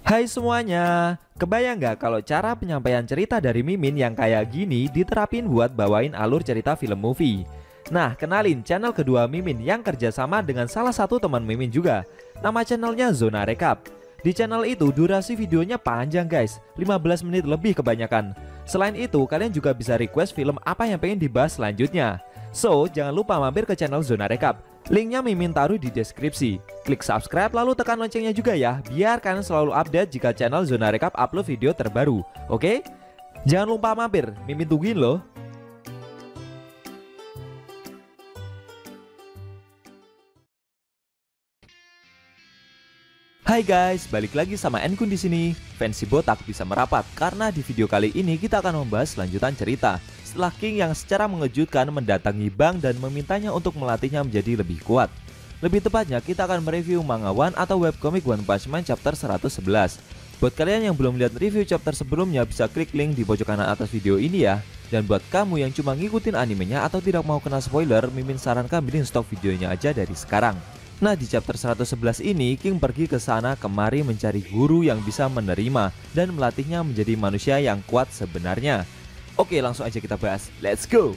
Hai semuanya, kebayang nggak kalau cara penyampaian cerita dari Mimin yang kayak gini diterapin buat bawain alur cerita film movie? Nah, kenalin channel kedua Mimin yang kerjasama dengan salah satu teman Mimin juga. Nama channelnya Zona Recap. Di channel itu durasi videonya panjang guys, 15 menit lebih kebanyakan. Selain itu, kalian juga bisa request film apa yang pengen dibahas selanjutnya. So, jangan lupa mampir ke channel Zona Recap. Linknya Mimin taruh di deskripsi. Klik subscribe lalu tekan loncengnya juga ya, biar kalian selalu update jika channel Zona Recap upload video terbaru. Oke? Jangan lupa mampir, Mimin tungguin loh. Hai guys, balik lagi sama Enkun di sini. Fancy botak bisa merapat karena di video kali ini kita akan membahas lanjutan cerita setelah King yang secara mengejutkan mendatangi Bang dan memintanya untuk melatihnya menjadi lebih kuat. Lebih tepatnya kita akan mereview manga One atau webcomic One Punch Man chapter 111. Buat kalian yang belum lihat review chapter sebelumnya bisa klik link di pojok kanan atas video ini ya. Dan buat kamu yang cuma ngikutin animenya atau tidak mau kena spoiler, Mimin sarankan bikin stok videonya aja dari sekarang. Nah, di chapter 111 ini King pergi ke sana kemari mencari guru yang bisa menerima dan melatihnya menjadi manusia yang kuat sebenarnya. Oke, langsung aja kita bahas. Let's go.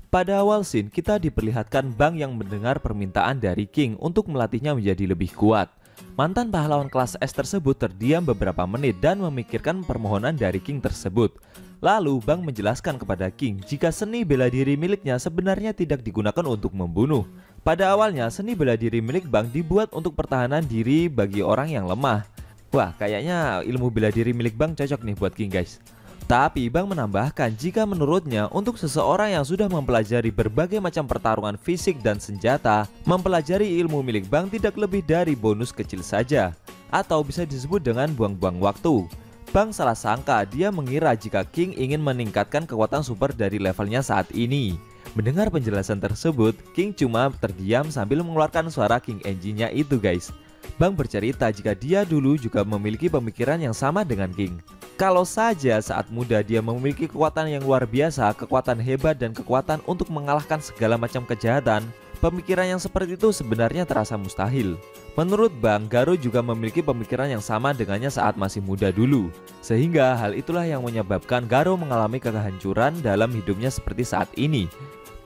Pada awal scene kita diperlihatkan Bang yang mendengar permintaan dari King untuk melatihnya menjadi lebih kuat. Mantan pahlawan kelas S tersebut terdiam beberapa menit dan memikirkan permohonan dari King tersebut. Lalu Bang menjelaskan kepada King jika seni bela diri miliknya sebenarnya tidak digunakan untuk membunuh. Pada awalnya seni bela diri milik Bang dibuat untuk pertahanan diri bagi orang yang lemah. Wah, kayaknya ilmu bela diri milik Bang cocok nih buat King guys. Tapi Bang menambahkan jika menurutnya untuk seseorang yang sudah mempelajari berbagai macam pertarungan fisik dan senjata, mempelajari ilmu milik Bang tidak lebih dari bonus kecil saja, atau bisa disebut dengan buang-buang waktu. Bang salah sangka, dia mengira jika King ingin meningkatkan kekuatan super dari levelnya saat ini. Mendengar penjelasan tersebut, King cuma terdiam sambil mengeluarkan suara King Engine-nya itu guys. Bang bercerita jika dia dulu juga memiliki pemikiran yang sama dengan King. Kalau saja saat muda dia memiliki kekuatan yang luar biasa, kekuatan hebat dan kekuatan untuk mengalahkan segala macam kejahatan, pemikiran yang seperti itu sebenarnya terasa mustahil. Menurut Bang, Garo juga memiliki pemikiran yang sama dengannya saat masih muda dulu. Sehingga hal itulah yang menyebabkan Garo mengalami kehancuran dalam hidupnya seperti saat ini.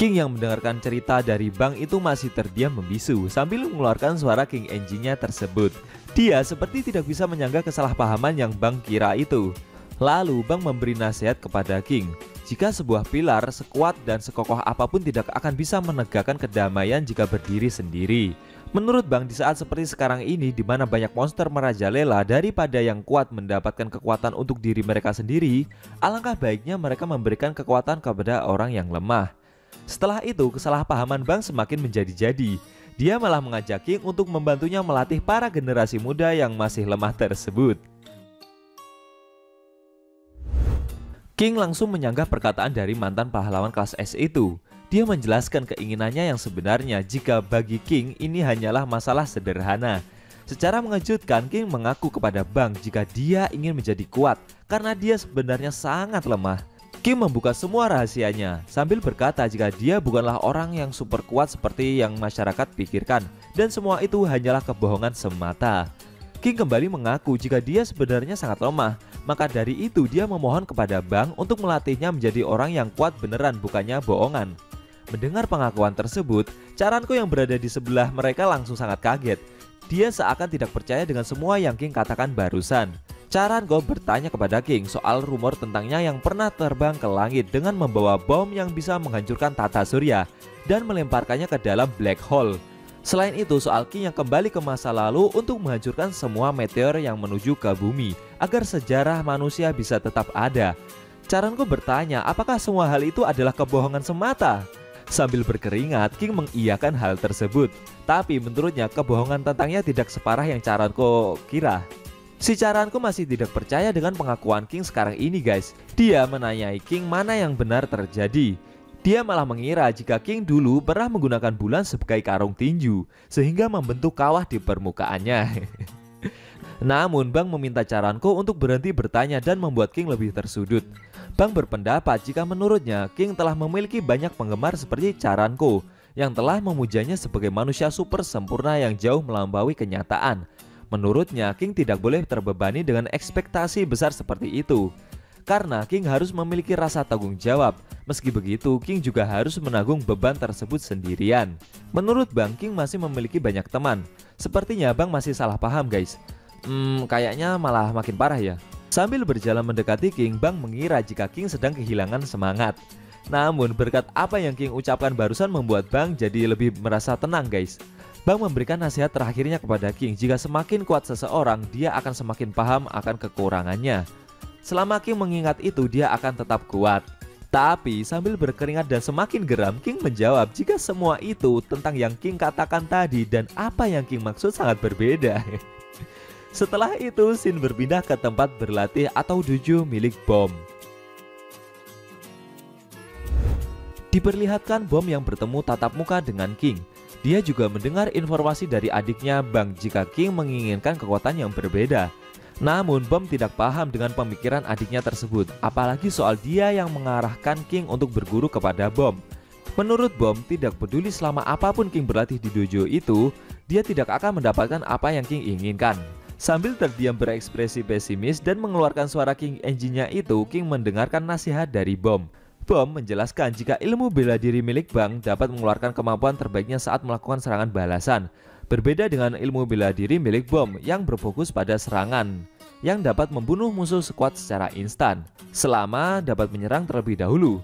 King yang mendengarkan cerita dari Bang itu masih terdiam membisu sambil mengeluarkan suara King Engine-nya tersebut. Dia seperti tidak bisa menyangka kesalahpahaman yang Bang kira itu. Lalu Bang memberi nasihat kepada King, jika sebuah pilar sekuat dan sekokoh apapun tidak akan bisa menegakkan kedamaian jika berdiri sendiri. Menurut Bang, di saat seperti sekarang ini di mana banyak monster merajalela, daripada yang kuat mendapatkan kekuatan untuk diri mereka sendiri, alangkah baiknya mereka memberikan kekuatan kepada orang yang lemah. Setelah itu kesalahpahaman Bang semakin menjadi-jadi. Dia malah mengajak King untuk membantunya melatih para generasi muda yang masih lemah tersebut. King langsung menyanggah perkataan dari mantan pahlawan kelas S itu. Dia menjelaskan keinginannya yang sebenarnya jika bagi King ini hanyalah masalah sederhana. Secara mengejutkan, King mengaku kepada Bang jika dia ingin menjadi kuat karena dia sebenarnya sangat lemah. King membuka semua rahasianya sambil berkata jika dia bukanlah orang yang super kuat seperti yang masyarakat pikirkan dan semua itu hanyalah kebohongan semata. King kembali mengaku jika dia sebenarnya sangat lemah, maka dari itu dia memohon kepada Bang untuk melatihnya menjadi orang yang kuat beneran bukannya bohongan. Mendengar pengakuan tersebut, Charanko yang berada di sebelah mereka langsung sangat kaget. Dia seakan tidak percaya dengan semua yang King katakan barusan. Charanko bertanya kepada King soal rumor tentangnya yang pernah terbang ke langit dengan membawa bom yang bisa menghancurkan tata surya dan melemparkannya ke dalam black hole. Selain itu, soal King yang kembali ke masa lalu untuk menghancurkan semua meteor yang menuju ke bumi agar sejarah manusia bisa tetap ada. Charanko bertanya apakah semua hal itu adalah kebohongan semata. Sambil berkeringat, King mengiyakan hal tersebut. Tapi menurutnya kebohongan tentangnya tidak separah yang Charanko kira. Si Charanko masih tidak percaya dengan pengakuan King sekarang ini guys. Dia menanyai King mana yang benar terjadi. Dia malah mengira jika King dulu pernah menggunakan bulan sebagai karung tinju sehingga membentuk kawah di permukaannya. Namun Bang meminta Charanko untuk berhenti bertanya dan membuat King lebih tersudut. Bang berpendapat jika menurutnya King telah memiliki banyak penggemar seperti Charanko. yang telah memujanya sebagai manusia super sempurna yang jauh melampaui kenyataan. Menurutnya, King tidak boleh terbebani dengan ekspektasi besar seperti itu, karena King harus memiliki rasa tanggung jawab. Meski begitu, King juga harus menanggung beban tersebut sendirian. Menurut Bang, King masih memiliki banyak teman. Sepertinya Bang masih salah paham guys. Kayaknya malah makin parah ya. Sambil berjalan mendekati King, Bang mengira jika King sedang kehilangan semangat. Namun berkat apa yang King ucapkan barusan membuat Bang jadi lebih merasa tenang guys. Bang memberikan nasihat terakhirnya kepada King, jika semakin kuat seseorang, dia akan semakin paham akan kekurangannya. Selama King mengingat itu, dia akan tetap kuat. Tapi sambil berkeringat dan semakin geram, King menjawab jika semua itu tentang yang King katakan tadi dan apa yang King maksud sangat berbeda. Setelah itu, scene berpindah ke tempat berlatih atau dojo milik Bom. Diperlihatkan Bom yang bertemu tatap muka dengan King. Dia juga mendengar informasi dari adiknya Bang jika King menginginkan kekuatan yang berbeda. Namun Bom tidak paham dengan pemikiran adiknya tersebut, apalagi soal dia yang mengarahkan King untuk berguru kepada Bom. Menurut Bom, tidak peduli selama apapun King berlatih di dojo itu, dia tidak akan mendapatkan apa yang King inginkan. Sambil terdiam berekspresi pesimis dan mengeluarkan suara King engine-nya itu, King mendengarkan nasihat dari Bom. Bom menjelaskan jika ilmu bela diri milik Bang dapat mengeluarkan kemampuan terbaiknya saat melakukan serangan balasan. Berbeda dengan ilmu bela diri milik Bom yang berfokus pada serangan, yang dapat membunuh musuh sekuat secara instan, selama dapat menyerang terlebih dahulu.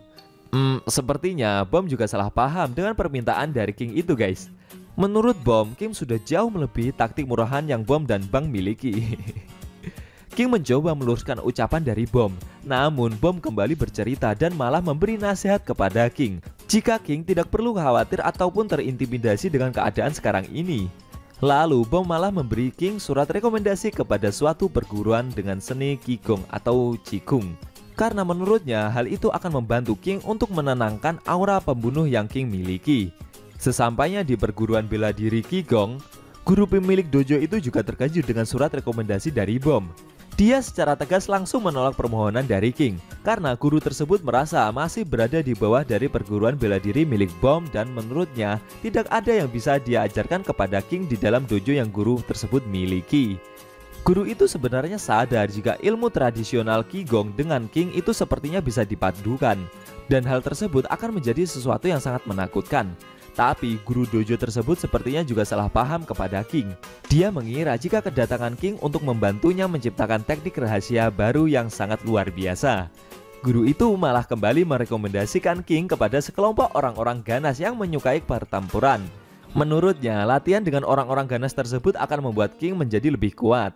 Sepertinya Bom juga salah paham dengan permintaan dari King itu guys. Menurut Bom, King sudah jauh melebihi taktik murahan yang Bom dan Bang miliki. King mencoba meluruskan ucapan dari Bom, namun Bom kembali bercerita dan malah memberi nasihat kepada King jika King tidak perlu khawatir ataupun terintimidasi dengan keadaan sekarang ini. Lalu Bom malah memberi King surat rekomendasi kepada suatu perguruan dengan seni Qigong atau Qigong, karena menurutnya hal itu akan membantu King untuk menenangkan aura pembunuh yang King miliki. Sesampainya di perguruan bela diri Qigong, guru pemilik dojo itu juga terkejut dengan surat rekomendasi dari Bom. Dia secara tegas langsung menolak permohonan dari King, karena guru tersebut merasa masih berada di bawah dari perguruan bela diri milik Bom dan menurutnya tidak ada yang bisa dia ajarkan kepada King di dalam dojo yang guru tersebut miliki. Guru itu sebenarnya sadar jika ilmu tradisional Qigong dengan King itu sepertinya bisa dipadukan, dan hal tersebut akan menjadi sesuatu yang sangat menakutkan. Tapi guru dojo tersebut sepertinya juga salah paham kepada King. Dia mengira jika kedatangan King untuk membantunya menciptakan teknik rahasia baru yang sangat luar biasa. Guru itu malah kembali merekomendasikan King kepada sekelompok orang-orang ganas yang menyukai pertempuran. Menurutnya, latihan dengan orang-orang ganas tersebut akan membuat King menjadi lebih kuat.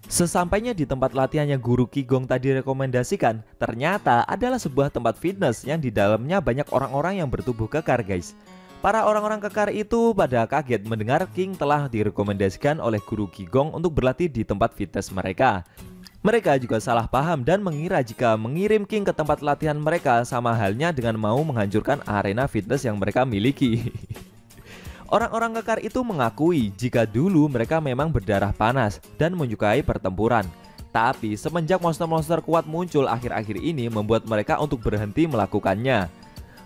Sesampainya di tempat latihan yang guru Qigong tadi rekomendasikan, ternyata adalah sebuah tempat fitness yang di dalamnya banyak orang-orang yang bertubuh kekar guys. Para orang-orang kekar itu pada kaget mendengar King telah direkomendasikan oleh guru Qigong untuk berlatih di tempat fitness mereka. Mereka juga salah paham dan mengira jika mengirim King ke tempat latihan mereka sama halnya dengan mau menghancurkan arena fitness yang mereka miliki. Orang-orang kekar itu mengakui jika dulu mereka memang berdarah panas dan menyukai pertempuran. Tapi semenjak monster-monster kuat muncul akhir-akhir ini membuat mereka untuk berhenti melakukannya.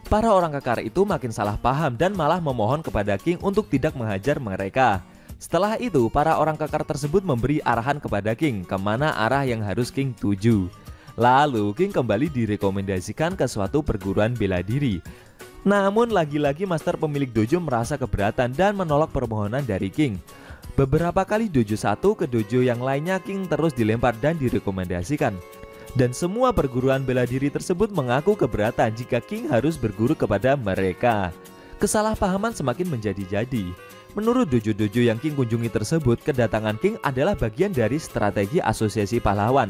Para orang kekar itu makin salah paham dan malah memohon kepada King untuk tidak menghajar mereka. Setelah itu para orang kekar tersebut memberi arahan kepada King kemana arah yang harus King tuju. Lalu King kembali direkomendasikan ke suatu perguruan bela diri. Namun lagi-lagi master pemilik dojo merasa keberatan dan menolak permohonan dari King. Beberapa kali dojo satu ke dojo yang lainnya King terus dilempar dan direkomendasikan. Dan semua perguruan bela diri tersebut mengaku keberatan jika King harus berguru kepada mereka. Kesalahpahaman semakin menjadi-jadi. Menurut dojo-dojo yang King kunjungi tersebut, kedatangan King adalah bagian dari strategi asosiasi pahlawan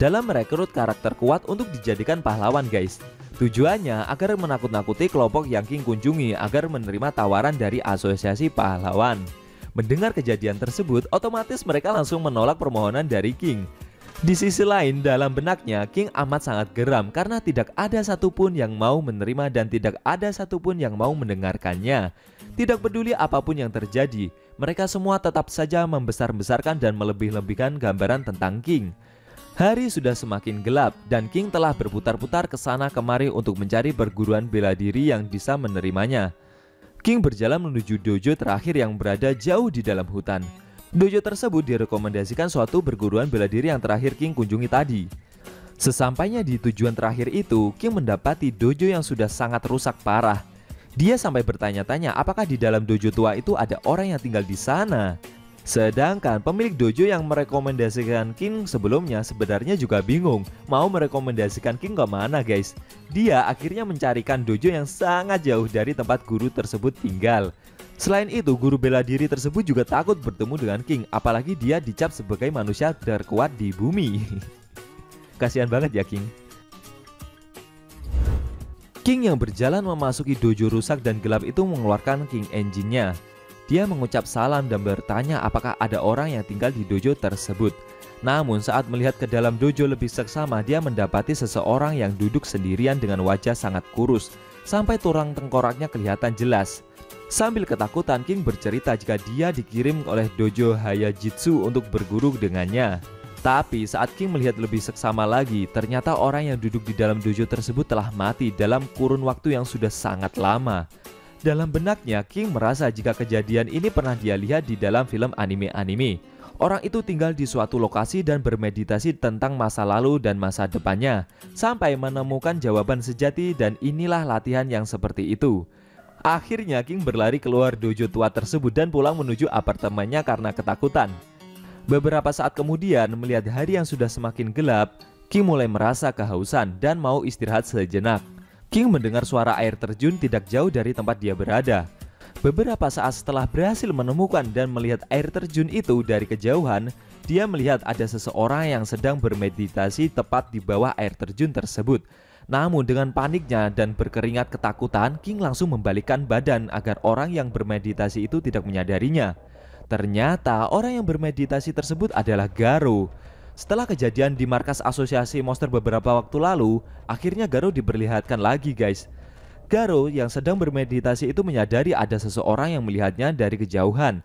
dalam merekrut karakter kuat untuk dijadikan pahlawan guys. Tujuannya agar menakut-nakuti kelompok yang King kunjungi agar menerima tawaran dari asosiasi pahlawan. Mendengar kejadian tersebut, otomatis mereka langsung menolak permohonan dari King. Di sisi lain, dalam benaknya King amat sangat geram karena tidak ada satupun yang mau menerima dan tidak ada satupun yang mau mendengarkannya. Tidak peduli apapun yang terjadi, mereka semua tetap saja membesar-besarkan dan melebih-lebihkan gambaran tentang King. Hari sudah semakin gelap dan King telah berputar-putar ke sana kemari untuk mencari perguruan bela diri yang bisa menerimanya. King berjalan menuju dojo terakhir yang berada jauh di dalam hutan. Dojo tersebut direkomendasikan suatu perguruan bela diri yang terakhir King kunjungi tadi. Sesampainya di tujuan terakhir itu, King mendapati dojo yang sudah sangat rusak parah. Dia sampai bertanya-tanya apakah di dalam dojo tua itu ada orang yang tinggal di sana. Sedangkan pemilik dojo yang merekomendasikan King sebelumnya sebenarnya juga bingung mau merekomendasikan King ke mana guys. Dia akhirnya mencarikan dojo yang sangat jauh dari tempat guru tersebut tinggal. Selain itu, guru bela diri tersebut juga takut bertemu dengan King, apalagi dia dicap sebagai manusia terkuat di bumi. Kasihan banget ya King. King yang berjalan memasuki dojo rusak dan gelap itu mengeluarkan King Engine-nya. Dia mengucap salam dan bertanya apakah ada orang yang tinggal di dojo tersebut. Namun saat melihat ke dalam dojo lebih seksama, dia mendapati seseorang yang duduk sendirian dengan wajah sangat kurus, sampai tulang tengkoraknya kelihatan jelas. Sambil ketakutan, King bercerita jika dia dikirim oleh dojo Hayajitsu untuk berguru dengannya. Tapi saat King melihat lebih seksama lagi, ternyata orang yang duduk di dalam dojo tersebut telah mati dalam kurun waktu yang sudah sangat lama. Dalam benaknya, King merasa jika kejadian ini pernah dia lihat di dalam film anime-anime. Orang itu tinggal di suatu lokasi dan bermeditasi tentang masa lalu dan masa depannya, sampai menemukan jawaban sejati, dan inilah latihan yang seperti itu. Akhirnya King berlari keluar dojo tua tersebut dan pulang menuju apartemennya karena ketakutan. Beberapa saat kemudian, melihat hari yang sudah semakin gelap, King mulai merasa kehausan dan mau istirahat sejenak. King mendengar suara air terjun tidak jauh dari tempat dia berada. Beberapa saat setelah berhasil menemukan dan melihat air terjun itu dari kejauhan, dia melihat ada seseorang yang sedang bermeditasi tepat di bawah air terjun tersebut. Namun dengan paniknya dan berkeringat ketakutan, King langsung membalikkan badan agar orang yang bermeditasi itu tidak menyadarinya. Ternyata orang yang bermeditasi tersebut adalah Garo. Setelah kejadian di markas asosiasi monster beberapa waktu lalu, akhirnya Garo diperlihatkan lagi guys. Garo yang sedang bermeditasi itu menyadari ada seseorang yang melihatnya dari kejauhan.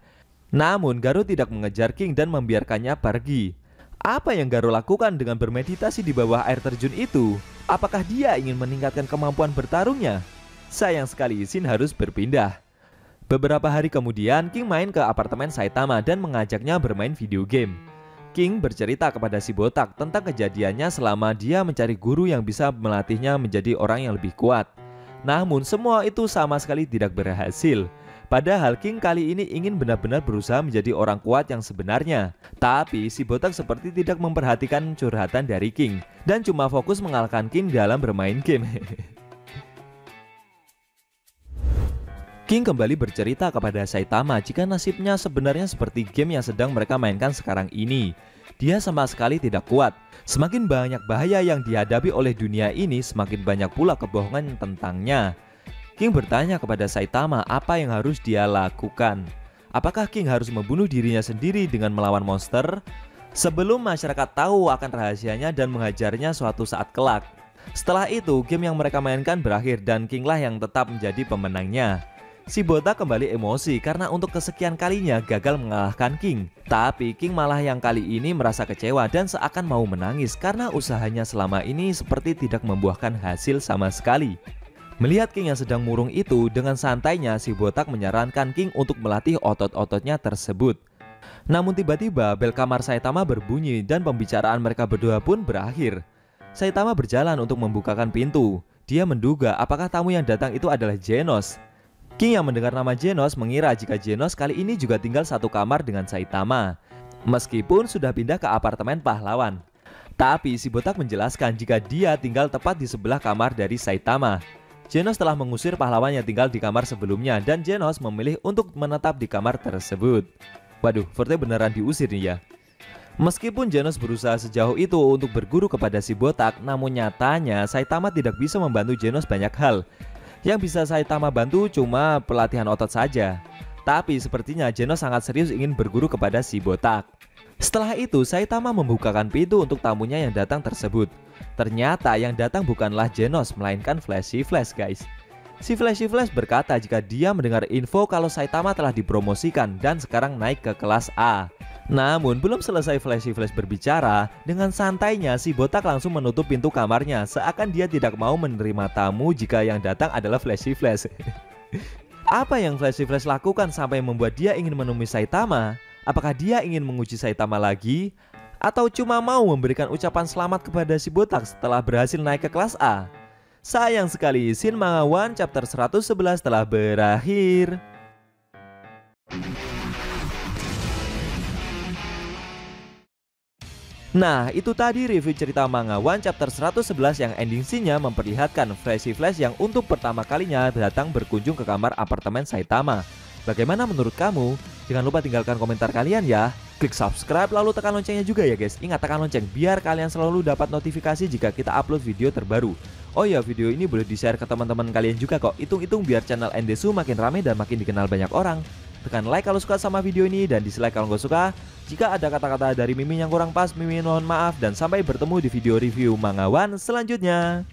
Namun Garo tidak mengejar King dan membiarkannya pergi. Apa yang Garo lakukan dengan bermeditasi di bawah air terjun itu? Apakah dia ingin meningkatkan kemampuan bertarungnya? Sayang sekali Shin harus berpindah. Beberapa hari kemudian, King main ke apartemen Saitama dan mengajaknya bermain video game. King bercerita kepada si botak tentang kejadiannya selama dia mencari guru yang bisa melatihnya menjadi orang yang lebih kuat. Namun semua itu sama sekali tidak berhasil. Padahal King kali ini ingin benar-benar berusaha menjadi orang kuat yang sebenarnya. Tapi si botak seperti tidak memperhatikan curhatan dari King dan cuma fokus mengalahkan King dalam bermain game. King kembali bercerita kepada Saitama jika nasibnya sebenarnya seperti game yang sedang mereka mainkan sekarang ini. Dia sama sekali tidak kuat. Semakin banyak bahaya yang dihadapi oleh dunia ini, semakin banyak pula kebohongan tentangnya. King bertanya kepada Saitama apa yang harus dia lakukan. Apakah King harus membunuh dirinya sendiri dengan melawan monster sebelum masyarakat tahu akan rahasianya dan menghajarnya suatu saat kelak? Setelah itu, game yang mereka mainkan berakhir dan King lah yang tetap menjadi pemenangnya. Si botak kembali emosi karena untuk kesekian kalinya gagal mengalahkan King. Tapi King malah yang kali ini merasa kecewa dan seakan mau menangis karena usahanya selama ini seperti tidak membuahkan hasil sama sekali. Melihat King yang sedang murung itu, dengan santainya si botak menyarankan King untuk melatih otot-ototnya tersebut. Namun tiba-tiba bel kamar Saitama berbunyi dan pembicaraan mereka berdua pun berakhir. Saitama berjalan untuk membukakan pintu. Dia menduga apakah tamu yang datang itu adalah Genos. King yang mendengar nama Genos mengira jika Genos kali ini juga tinggal satu kamar dengan Saitama, meskipun sudah pindah ke apartemen pahlawan. Tapi si botak menjelaskan jika dia tinggal tepat di sebelah kamar dari Saitama. Genos telah mengusir pahlawan yang tinggal di kamar sebelumnya dan Genos memilih untuk menetap di kamar tersebut. Waduh, Forte beneran diusir nih ya. Meskipun Genos berusaha sejauh itu untuk berguru kepada si botak, namun nyatanya Saitama tidak bisa membantu Genos banyak hal. Yang bisa Saitama bantu cuma pelatihan otot saja. Tapi sepertinya Genos sangat serius ingin berguru kepada si botak. Setelah itu Saitama membukakan pintu untuk tamunya yang datang tersebut. Ternyata yang datang bukanlah Genos melainkan Flashy Flash guys. Si Flashy Flash berkata jika dia mendengar info kalau Saitama telah dipromosikan dan sekarang naik ke kelas A. Namun belum selesai Flashy Flash berbicara, dengan santainya si botak langsung menutup pintu kamarnya, seakan dia tidak mau menerima tamu jika yang datang adalah Flashy Flash. Apa yang Flashy Flash lakukan sampai membuat dia ingin menemui Saitama? Apakah dia ingin menguji Saitama lagi? Atau cuma mau memberikan ucapan selamat kepada si botak setelah berhasil naik ke kelas A? Sayang sekali, Shin Manga One chapter 111 telah berakhir. Nah, itu tadi review cerita Manga One chapter 111 yang ending scene-nya memperlihatkan Flashy Flash yang untuk pertama kalinya datang berkunjung ke kamar apartemen Saitama. Bagaimana menurut kamu? Jangan lupa tinggalkan komentar kalian ya. Klik subscribe lalu tekan loncengnya juga ya guys. Ingat tekan lonceng biar kalian selalu dapat notifikasi jika kita upload video terbaru. Oh ya, video ini boleh di-share ke teman-teman kalian juga kok. Hitung-hitung biar channel Endesu makin rame dan makin dikenal banyak orang. Tekan like kalau suka sama video ini dan dislike kalau nggak suka. Jika ada kata-kata dari Mimin yang kurang pas, Mimin mohon maaf dan sampai bertemu di video review Manga One selanjutnya.